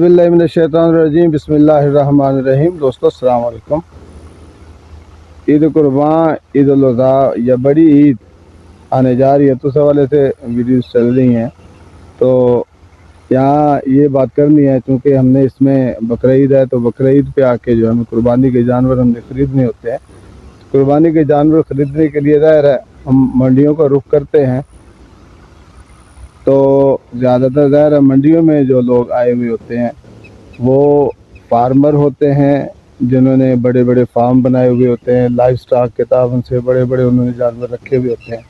औज़ुबिल्लाहि मिनश्शैतानिर्रजीम बिस्मिल्लाहिर्रहमानिर्रहीम। दोस्तों अस्सलाम वालेकुम। ईद कुर्बान, ईद उल अज़हा या बड़ी ईद आने जा रही है, तो उस हवाले से वीडियोस चल रही हैं। तो यहाँ ये बात करनी है, चूँकि हमने इसमें बकरा ईद है, तो बकरा ईद पे आके जो हमें कुर्बानी के जानवर हमने ख़रीदने होते हैं। कुर्बानी के जानवर ख़रीदने के लिए ज़ाहिर है हम मंडियों का रुख करते हैं। तो ज़्यादातर ज़ाहिर है मंडियों में जो लोग आए हुए होते हैं वो फार्मर होते हैं, जिन्होंने बड़े बड़े फार्म बनाए हुए होते हैं, लाइव स्टॉक के तावन से बड़े बड़े उन्होंने जानवर रखे हुए होते हैं।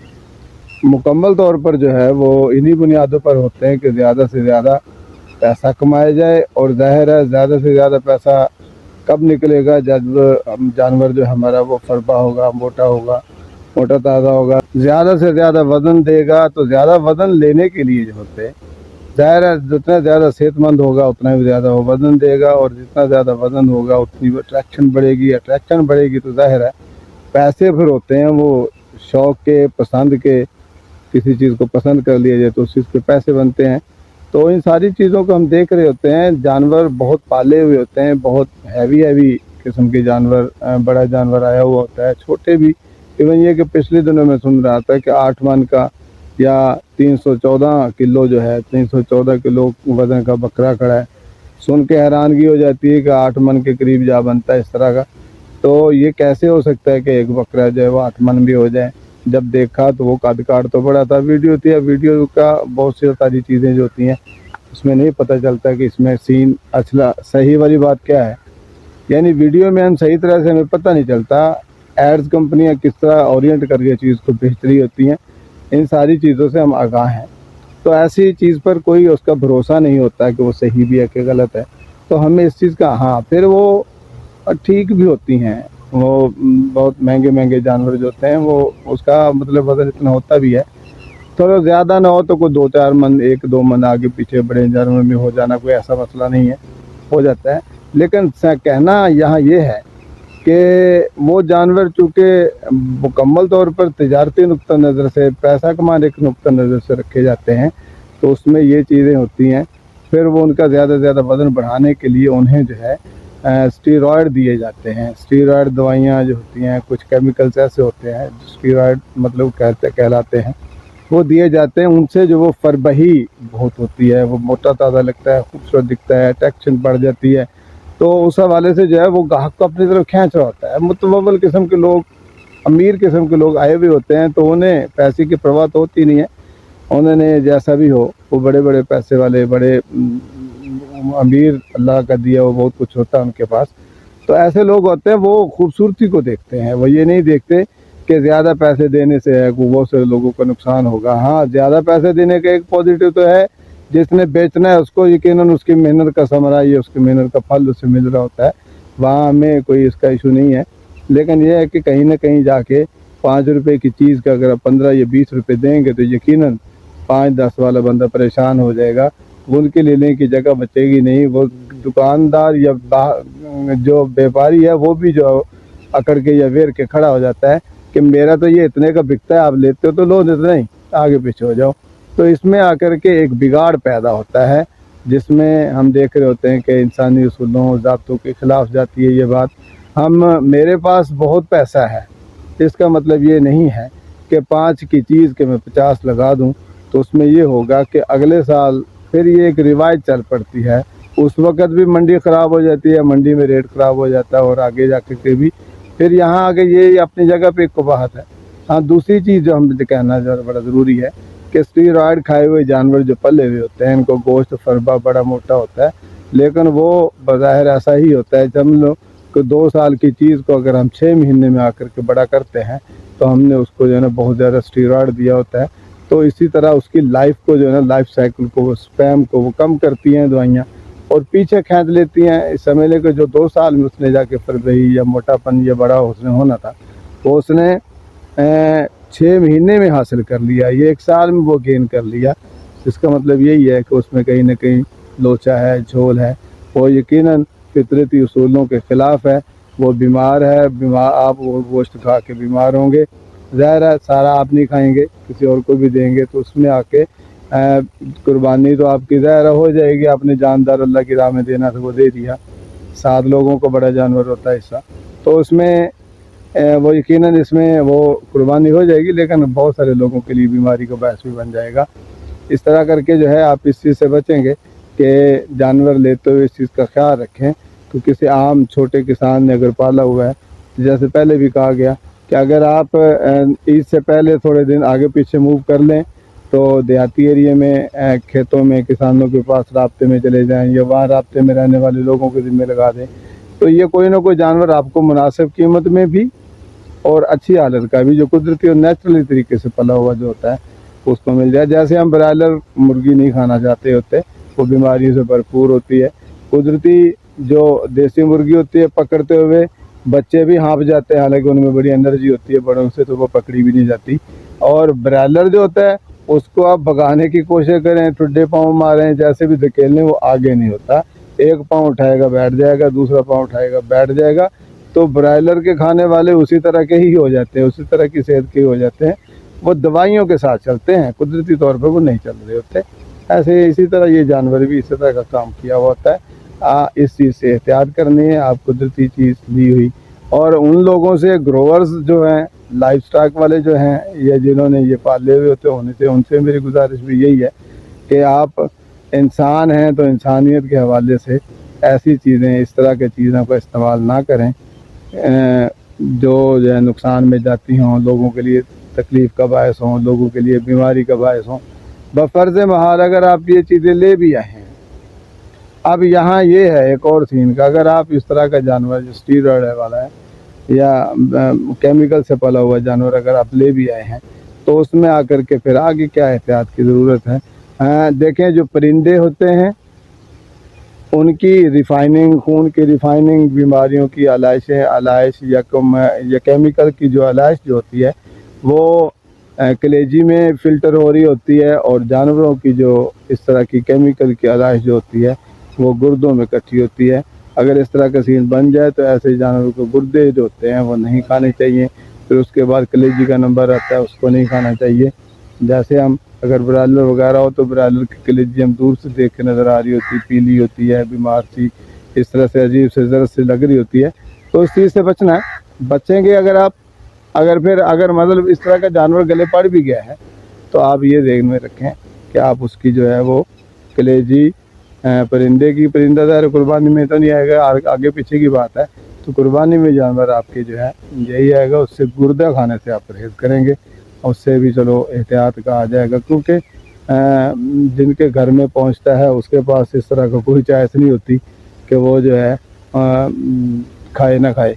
मुकम्मल तौर पर जो है वो इन्हीं बुनियादों पर होते हैं कि ज़्यादा से ज़्यादा पैसा कमाया जाए। और ज़ाहिर है ज़्यादा से ज़्यादा पैसा कब निकलेगा जब जानवर जो हमारा वो फरबा होगा, मोटा ताज़ा होगा, ज़्यादा से ज़्यादा वज़न देगा। तो ज़्यादा वज़न लेने के लिए जो होते हैं, ज़ाहिर है जितना ज़्यादा सेहतमंद होगा उतना ही ज़्यादा वो वज़न देगा, और जितना ज़्यादा वज़न होगा उतनी वो अट्रैक्शन बढ़ेगी। तो ज़ाहिर है पैसे फिर होते हैं वो शौक़ के, पसंद के, किसी चीज़ को पसंद कर लिया जाए तो उस चीज़ के पैसे बनते हैं। तो इन सारी चीज़ों को हम देख रहे होते हैं। जानवर बहुत पाले हुए होते हैं, बहुत हैवी किस्म के जानवर, बड़ा जानवर आया हुआ होता है, छोटे भी। इवन ये कि पिछले दिनों में सुन रहा था कि 8 मन का या 314 किलो जो है, 314 किलो वज़न का बकरा खड़ा है। सुन के हैरानगी हो जाती है कि 8 मन के करीब जा बनता है इस तरह का। तो ये कैसे हो सकता है कि एक बकरा जो है वो 8 मन भी हो जाए। जब देखा तो वो कद काट तो बड़ा था। वीडियो का बहुत सी सारी चीज़ें जो होती हैं उसमें नहीं पता चलता कि इसमें सीन असला सही वाली बात क्या है। यानी वीडियो में हम सही तरह से हमें पता नहीं चलता। एड्स कंपनियां किस तरह ओरिएंट करके चीज़ को बेच रही होती हैं, इन सारी चीज़ों से हम आगाह हैं। तो ऐसी चीज़ पर कोई उसका भरोसा नहीं होता कि वो सही भी है कि गलत है। तो हमें इस चीज़ का, हाँ फिर वो ठीक भी होती हैं। वो बहुत महंगे जानवर जो होते हैं वो उसका मतलब वज़न इतना होता भी है, थोड़ा ज़्यादा ना हो तो कोई 2-4 मन, 1-2 मन आगे पीछे बड़े जानवर में हो जाना कोई ऐसा मसला नहीं है, हो जाता है। लेकिन कहना यहाँ ये है कि वो जानवर चूँकि मुकम्मल तौर पर तिजारती नुक्ता नज़र से, पैसा कमाने के नुक्ता नज़र से रखे जाते हैं, तो उसमें ये चीज़ें होती हैं। फिर वो उनका ज़्यादा से ज़्यादा वज़न बढ़ाने के लिए उन्हें जो है स्टीरॉयड दिए जाते हैं। स्टीरॉयड दवाइयाँ जो होती हैं, कुछ केमिकल्स ऐसे होते हैं स्टीरॉयड मतलब कहलाते हैं, वो दिए जाते हैं। उनसे जो वो फरबही बहुत होती है, वो मोटा ताज़ा लगता है, खूबसूरत दिखता है, अट्रैक्शन बढ़ जाती है। तो उस हवाले से जो है वो ग्राहक को अपनी तरफ खींच रहा होता है। मुतवव्वल किस्म के लोग, अमीर किस्म के लोग आए हुए होते हैं, तो उन्हें पैसे की परवाह तो होती नहीं है। उन्होंने जैसा भी हो, वो बड़े पैसे वाले, बड़े अमीर, अल्लाह का दिया वो बहुत कुछ होता है उनके पास। तो ऐसे लोग होते हैं वो खूबसूरती को देखते हैं, वो ये नहीं देखते कि ज़्यादा पैसे देने से है बहुत से लोगों को नुकसान होगा। हाँ, ज़्यादा पैसे देने का एक पॉजिटिव तो है, जिसने बेचना है उसको यकीनन उसकी मेहनत का समरा, ये उसकी मेहनत का फल उसे मिल रहा होता है, वहाँ हमें कोई इसका इशू नहीं है। लेकिन यह है कि कहीं ना कहीं जाके 5 रुपये की चीज़ का अगर 15 या 20 रुपये देंगे तो यकीनन 5-10 वाला बंदा परेशान हो जाएगा। उनके लेने की जगह बचेगी नहीं। वो दुकानदार या जो व्यापारी है वो भी जो अकड़ के या वेर के खड़ा हो जाता है कि मेरा तो ये इतने का बिकता है, आप लेते हो तो लो, इतना ही आगे पीछे हो जाओ। तो इसमें आकर के एक बिगाड़ पैदा होता है, जिसमें हम देख रहे होते हैं कि इंसानी उसूलों, ज़ाब्तों के ख़िलाफ़ जाती है ये बात। मेरे पास बहुत पैसा है, इसका मतलब ये नहीं है कि 5 की चीज़ के मैं 50 लगा दूं। तो उसमें ये होगा कि अगले साल फिर ये एक रिवाज चल पड़ती है। उस वक़्त भी मंडी ख़राब हो जाती है, मंडी में रेट ख़राब हो जाता है, और आगे जाकर के भी फिर यहाँ आगे ये अपनी जगह पे एक कबाहत है। हाँ, दूसरी चीज़ जो हम कहना बड़ा ज़रूरी है कि स्टीरॉयड खाए हुए जानवर जो पले हुए होते हैं, इनको गोश्त फरबा बड़ा मोटा होता है, लेकिन वो बज़ाहिर ऐसा ही होता है। जब हम लोग को 2 साल की चीज़ को अगर हम 6 महीने में आकर के बड़ा करते हैं तो हमने उसको जो है ना बहुत ज़्यादा स्टीरॉयड दिया होता है। तो इसी तरह उसकी लाइफ को जो है ना, लाइफ साइकिल को, स्पैम को वो कम करती हैं दवाइयाँ, और पीछे खींच लेती हैं। समझ लें कि जो 2 साल में उसने जाके फरबही या मोटापन या बड़ा उसने होना था, वो उसने 6 महीने में हासिल कर लिया, ये 1 साल में वो गेन कर लिया। इसका मतलब यही है कि उसमें कहीं ना कहीं लोचा है, झोल है, वो यकीनन फितरती उसूलों के ख़िलाफ़ है। वो बीमार है, आप वो गोश्त खा के बीमार होंगे। ज़ाहिर है सारा आप नहीं खाएंगे, किसी और को भी देंगे तो उसमें आके कुर्बानी तो आपकी ज़ाहिर हो जाएगी, आपने जानदार अल्लाह की राह में देना था वो दे दिया, 7 लोगों को बड़ा जानवर होता है हिस्सा, तो उसमें वो यकीनन इसमें वो कुर्बानी हो जाएगी, लेकिन बहुत सारे लोगों के लिए बीमारी का बायस भी बन जाएगा। इस तरह करके जो है आप इस चीज़ से बचेंगे कि जानवर लेते हुए इस चीज़ का ख्याल रखें। तो किसी आम छोटे किसान ने अगर पाला हुआ है, जैसे पहले भी कहा गया कि अगर आप ईद से पहले थोड़े दिन आगे पीछे मूव कर लें तो देहाती एरिया में खेतों में किसानों के पास राब्ते में चले जाएं या वहाँ राब्ते में रहने वाले लोगों के ज़िम्मे लगा दें, तो ये कोई ना कोई जानवर आपको मुनासिब कीमत में भी और अच्छी हालत का भी, जो कुदरती और नेचुरली तरीके से पला हुआ जो होता है, उसको मिल जाए। जैसे हम ब्रायलर मुर्गी नहीं खाना चाहते होते, वो बीमारियों से भरपूर होती है। कुदरती जो देसी मुर्गी होती है पकड़ते हुए बच्चे भी हाँप जाते हैं, हालांकि उनमें बड़ी एनर्जी होती है, बड़ों से तो वो पकड़ी भी नहीं जाती। और ब्रायलर जो होता है उसको आप भगाने की कोशिश करें, टुड्डे पाँव मारें, जैसे भी धकेलने, वो आगे नहीं होता। एक पाँव उठाएगा बैठ जाएगा, दूसरा पाँव उठाएगा बैठ जाएगा। तो ब्रायलर के खाने वाले उसी तरह के ही हो जाते हैं, उसी तरह की सेहत के ही हो जाते हैं। वो दवाइयों के साथ चलते हैं, कुदरती तौर पर वो नहीं चल रहे होते। ऐसे इसी तरह ये जानवर भी इसी तरह का काम किया हुआ होता है। इस चीज़ से एहतियात करनी है, आप कुदरती चीज़ ली हुई। और उन लोगों से, ग्रोवर्स जो हैं, लाइफ स्टॉक वाले जो हैं, या जिन्होंने ये पाले हुए होते होने से, उनसे मेरी गुजारिश भी यही है कि आप इंसान हैं तो इंसानियत के हवाले से ऐसी चीज़ें, इस तरह की चीज़ों का इस्तेमाल ना करें जो है नुकसान में जाती हों, लोगों के लिए तकलीफ़ का बायस हों, लोगों के लिए बीमारी का बायस हों। बफ़र्ज़ महल अगर आप ये चीज़ें ले भी आए हैं, अब यहाँ ये है एक और सीन का, अगर आप इस तरह का जानवर जो स्टीरॉयड वाला है या केमिकल से पला हुआ जानवर अगर आप ले भी आए हैं, तो उसमें आकर के फिर आगे क्या एहतियात की ज़रूरत है। देखें, जो परिंदे होते हैं उनकी रिफ़ाइनिंग, खून की रिफ़ाइनिंग, बीमारियों की आलाइश या केमिकल की जो आलाइश जो होती है वो कलेजी में फ़िल्टर हो रही होती है, और जानवरों की जो इस तरह की केमिकल की आलाइश जो होती है वो गुर्दों में इकट्ठी होती है। अगर इस तरह का सीन बन जाए तो ऐसे जानवरों को गुर्दे जो होते हैं वो नहीं खाने चाहिए। फिर उसके बाद कलेजी का नंबर आता है, उसको नहीं खाना चाहिए। जैसे हम अगर ब्रायलर वगैरह हो तो ब्रायलर की कलेजी हम दूर से देख के नज़र आ रही होती है, पीली होती है, बीमार सी, इस तरह से अजीब से ज़रत से लग रही होती है, तो इस चीज़ से बचना है। बचेंगे अगर आप, अगर मतलब इस तरह का जानवर गले पड़ भी गया है तो आप ये ध्यान में रखें कि आप उसकी जो है वो कलेजी परिंदा ज़ाहिर कुर्बानी में तो नहीं आएगा, आगे पीछे की बात है, तो कुर्बानी में जानवर आपके जो है यही आएगा। उससे गुर्दा खाने से आप परहेज़ करेंगे, उससे भी चलो एहतियात का आ जाएगा, क्योंकि जिनके घर में पहुंचता है उसके पास इस तरह का कोई चॉइस नहीं होती कि वो जो है खाए ना खाए,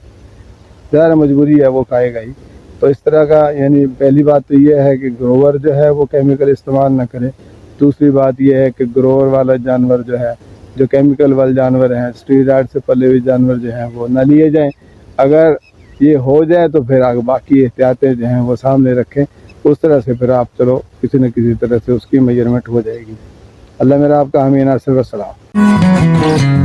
ज़ाहिर मजबूरी है, वो खाएगा ही। तो इस तरह का, यानी पहली बात तो ये है कि ग्रोवर जो है वो केमिकल इस्तेमाल ना करे। दूसरी बात ये है कि ग्रोवर वाला जानवर जो है, जो केमिकल वाले जानवर हैं, स्टीरॉयड से पले हुए जानवर जो हैं वो ना लिए जाएं। अगर ये हो जाए तो फिर आगे बाकी एहतियातें जो हैं वो सामने रखें, उस तरह से फिर आप चलो किसी न किसी तरह से उसकी मेजरमेंट हो जाएगी। अल्लाह मेरा आपका हामी नासिर, वस्सलाम।